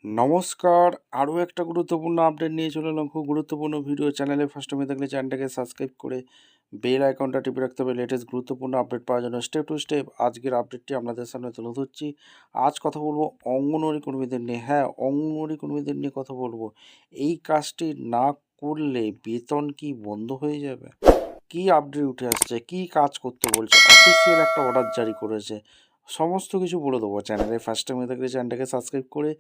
নমস্কার, আরও একটা গুরুত্বপূর্ণ আপডেট নিয়ে চলে এলাম। খুব গুরুত্বপূর্ণ ভিডিও। চ্যানেলে ফার্স্ট টাইমে থাকলে চ্যানেলটাকে সাবস্ক্রাইব করে বেল আইকনটা টিপে রাখতে হবে লেটেস্ট গুরুত্বপূর্ণ আপডেট পাওয়ার জন্য। স্টেপ টু স্টেপ আজকের আপডেটটি আপনাদের সামনে তুলে ধরছি। আজ কথা বলবো অঙ্গনওয়াড়ি কর্মীদের নিয়ে। হ্যাঁ, অঙ্গনওয়াড়ি কর্মীদের নিয়ে কথা বলবো। এই কাজটি না করলে বেতন কি বন্ধ হয়ে যাবে? কি আপডেট উঠে আসছে, কি কাজ করতে বলছে, অফিসিয়াল একটা অর্ডার জারি করেছে, সমস্ত কিছু বলে দেবো। চ্যানেলে ফার্স্ট টাইম হয়ে থাকলে চ্যানেলটাকে সাবস্ক্রাইব করে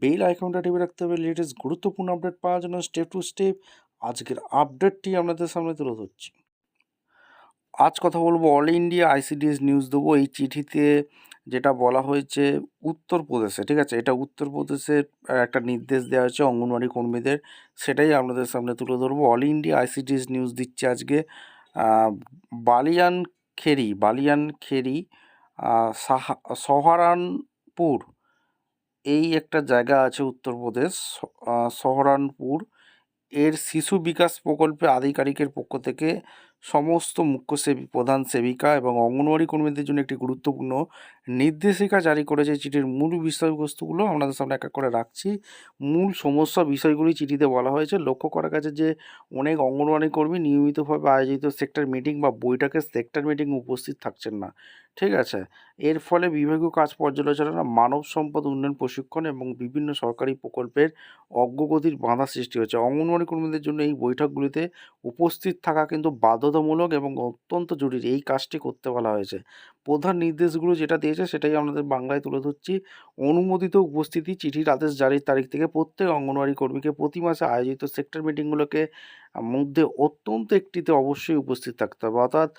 বেল আইকনটা টিপে রাখতে হবে লেটেস্ট গুরুত্বপূর্ণ আপডেট পাওয়ার জন্য। স্টেপ টু স্টেপ আজকের আপডেটটি আপনাদের সামনে তুলে ধরছি। আজ কথা বলবো অল ইন্ডিয়া আইসিডিএস নিউজ দেবো। এই চিঠিতে যেটা বলা হয়েছে উত্তরপ্রদেশে, ঠিক আছে, এটা উত্তরপ্রদেশের একটা নির্দেশ দেওয়া হয়েছে অঙ্গনওয়াড়ি কর্মীদের, সেটাই আপনাদের সামনে তুলে ধরবো। অল ইন্ডিয়া আইসিডিএস নিউজ দিচ্ছে আজকে। বালিয়ানখেরি সহারানপুর, এই একটা জায়গা আছে উত্তরপ্রদেশ, সহরানপুর। এর শিশু বিকাশ প্রকল্পে আধিকারিকের পক্ষ থেকে সমস্ত মুখ্য প্রধান সেবিকা এবং অঙ্গনওয়াড়ি কর্মীদের জন্য একটি গুরুত্বপূর্ণ নির্দেশিকা জারি করেছে। চিঠির মূল বিষয়বস্তুগুলো আপনাদের সামনে এক এক করে রাখছি। মূল সমস্যা বিষয়গুলি চিঠিতে বলা হয়েছে। লক্ষ্য করা গেছে যে অনেক অঙ্গনওয়াড়ি কর্মী নিয়মিতভাবে আয়োজিত সেক্টর মিটিং বা বৈঠকে সেক্টর মিটিং উপস্থিত থাকছেন না, ঠিক আছে। এর ফলে বিভাগীয় কাজ পর্যালোচনা, মানব সম্পদ উন্নয়ন প্রশিক্ষণ এবং বিভিন্ন সরকারি প্রকল্পের অগ্রগতির বাধা সৃষ্টি হচ্ছে। অঙ্গনওয়াড়ি কর্মীদের জন্য এই বৈঠকগুলিতে উপস্থিত থাকা কিন্তু বাধ্যতামূলক এবং অত্যন্ত জরুরি। এই কাজটি করতে বলা হয়েছে। প্রধান নির্দেশগুলো যেটা দিয়েছে সেটাই আমাদের বাংলায় তুলে ধরছি। অনুমোদিত উপস্থিতি, চিঠির আদেশ জারির তারিখ থেকে প্রত্যেক অঙ্গনওয়াড়ি কর্মীকে প্রতি মাসে আয়োজিত সেক্টর মিটিংগুলোকে মধ্যে অত্যন্ত একটিতে অবশ্যই উপস্থিত থাকতে হবে। অর্থাৎ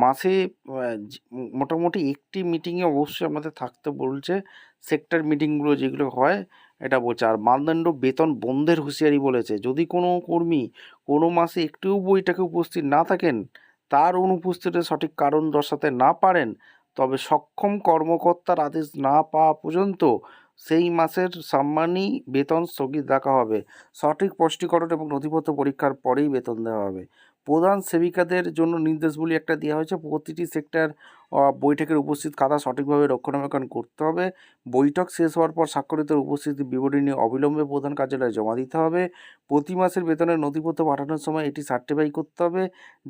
মাসে মোটামুটি একটি মিটিংয়ে অবশ্যই আমাদের থাকতে বলছে। সেক্টর মিটিংগুলো যেগুলো হয় এটা বলছে। আর মানদণ্ড বেতন বন্ধের হুঁশিয়ারি বলেছে। যদি কোনো কর্মী কোনো মাসে একটিও বৈঠকে উপস্থিত না থাকেন, তার অনুপস্থিতির সঠিক কারণ দর্শাতে না পারেন, তবে সক্ষম কর্মকর্তার আদেশ না পাওয়া পর্যন্ত সেই মাসের সাম্মানী বেতন স্থগিত রাখা হবে। সঠিক স্পষ্টীকরণ এবং নথিপত্র পরীক্ষার পরেই বেতন দেওয়া হবে। প্রধান সেবিকাদের জন্য নির্দেশগুলি একটা দেওয়া হয়েছে। প্রতিটি সেক্টর বৈঠকের উপস্থিত খাতা সঠিকভাবে রক্ষণাবেক্ষণ করতে হবে। বৈঠক শেষ হওয়ার পর স্বাক্ষরিত উপস্থিতি বিবরণী অবিলম্বে প্রধান কার্যালয়ে জমা দিতে হবে। প্রতি মাসের বেতনের নথিপত্র পাঠানোর সময় এটি সার্টিফাই করতে হবে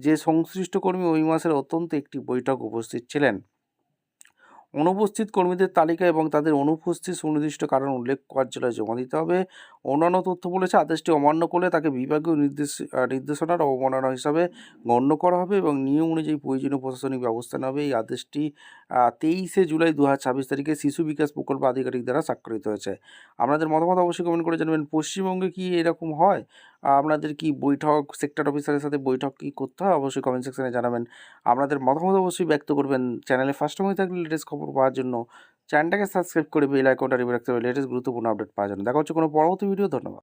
যে সংশ্লিষ্ট কর্মী ওই মাসের অত্যন্ত একটি বৈঠক উপস্থিত ছিলেন। অনুপস্থিত কর্মীদের তালিকা এবং তাদের অনুপস্থিত সুনির্দিষ্ট কারণ উল্লেখ কার্যালয়ে জমা দিতে হবে। অন্যান্য তথ্য বলেছে, আদেশটি অমান্য করলে তাকে বিভাগীয় নির্দেশনার অবমাননা হিসাবে গণ্য করা হবে এবং নিয়ম অনুযায়ী প্রয়োজনীয় প্রশাসনিক ব্যবস্থা নেওয়া হবে। এই আদেশটি 23শে জুলাই 2026 তারিখে শিশু বিকাশ প্রকল্প আধিকারিক দ্বারা স্বাক্ষরিত হয়েছে। আপনাদের মতামত অবশ্যই কমেন্ট করে জানাবেন। পশ্চিমবঙ্গে কি এরকম হয়? আপনাদের কি বৈঠক, সেক্টর অফিসারের সাথে বৈঠক কি করতে হয়? অবশ্যই কমেন্ট সেকশনে জানাবেন। আপনাদের মতামত অবশ্যই ব্যক্ত করবেন। চ্যানেলে ফার্স্ট টাইম হয়ে থাকলে লেটেস্ট খবর পাওয়ার জন্য চ্যানেলটাকে সাবস্ক্রাইব করে বেল আইকনটা টিপে রাখতে হবে লেটেস্ট গুরুত্বপূর্ণ আপডেট পাওয়ার জন্য। দেখা হচ্ছে কোনো পরবর্তী ভিডিও। ধন্যবাদ।